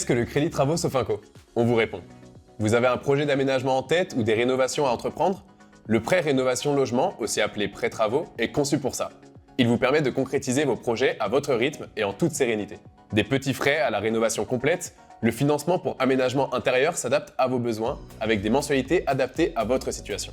que le crédit travaux Sofinco? On vous répond. Vous avez un projet d'aménagement en tête ou des rénovations à entreprendre? Le prêt rénovation logement, aussi appelé prêt travaux, est conçu pour ça. Il vous permet de concrétiser vos projets à votre rythme et en toute sérénité. Des petits frais à la rénovation complète, le financement pour aménagement intérieur s'adapte à vos besoins avec des mensualités adaptées à votre situation.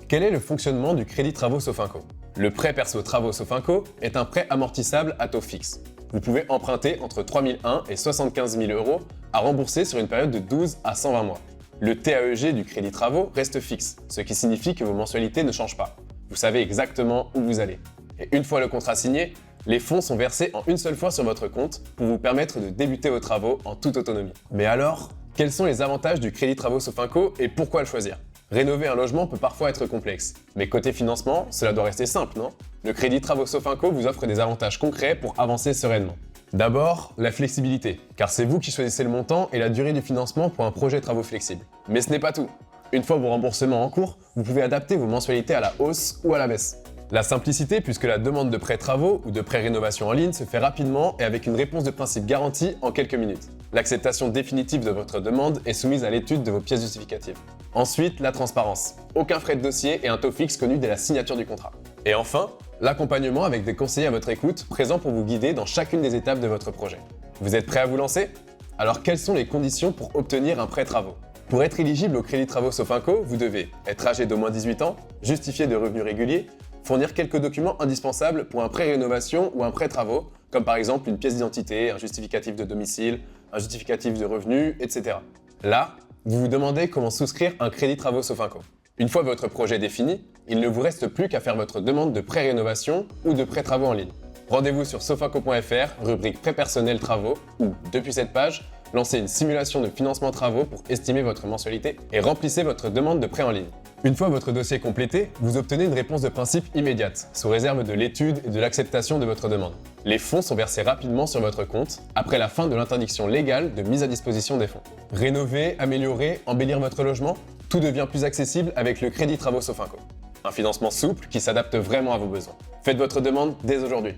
Quel est le fonctionnement du crédit travaux Sofinco? Le prêt perso travaux Sofinco est un prêt amortissable à taux fixe. Vous pouvez emprunter entre 3 001 et 75 000 euros à rembourser sur une période de 12 à 120 mois. Le TAEG du crédit travaux reste fixe, ce qui signifie que vos mensualités ne changent pas. Vous savez exactement où vous allez. Et une fois le contrat signé, les fonds sont versés en une seule fois sur votre compte pour vous permettre de débuter vos travaux en toute autonomie. Mais alors, quels sont les avantages du crédit travaux Sofinco et pourquoi le choisir? Rénover un logement peut parfois être complexe, mais côté financement, cela doit rester simple, non? Le crédit travaux Sofinco vous offre des avantages concrets pour avancer sereinement. D'abord, la flexibilité, car c'est vous qui choisissez le montant et la durée du financement pour un projet travaux flexible. Mais ce n'est pas tout. Une fois vos remboursements en cours, vous pouvez adapter vos mensualités à la hausse ou à la baisse. La simplicité, puisque la demande de prêt travaux ou de prêt rénovation en ligne se fait rapidement et avec une réponse de principe garantie en quelques minutes. L'acceptation définitive de votre demande est soumise à l'étude de vos pièces justificatives. Ensuite, la transparence. Aucun frais de dossier et un taux fixe connu dès la signature du contrat. Et enfin, l'accompagnement avec des conseillers à votre écoute, présents pour vous guider dans chacune des étapes de votre projet. Vous êtes prêt à vous lancer? Alors quelles sont les conditions pour obtenir un prêt travaux? Pour être éligible au crédit travaux Sofinco, vous devez être âgé d'au moins 18 ans, justifier de revenus réguliers, fournir quelques documents indispensables pour un prêt rénovation ou un prêt travaux, comme par exemple une pièce d'identité, un justificatif de domicile, un justificatif de revenus, etc. Là, vous vous demandez comment souscrire un crédit travaux Sofinco. Une fois votre projet défini, il ne vous reste plus qu'à faire votre demande de prêt rénovation ou de prêt travaux en ligne. Rendez-vous sur sofinco.fr, rubrique prêt personnel travaux, ou, depuis cette page, lancez une simulation de financement travaux pour estimer votre mensualité et remplissez votre demande de prêt en ligne. Une fois votre dossier complété, vous obtenez une réponse de principe immédiate, sous réserve de l'étude et de l'acceptation de votre demande. Les fonds sont versés rapidement sur votre compte, après la fin de l'interdiction légale de mise à disposition des fonds. Rénover, améliorer, embellir votre logement, tout devient plus accessible avec le crédit travaux Sofinco. Un financement souple qui s'adapte vraiment à vos besoins. Faites votre demande dès aujourd'hui.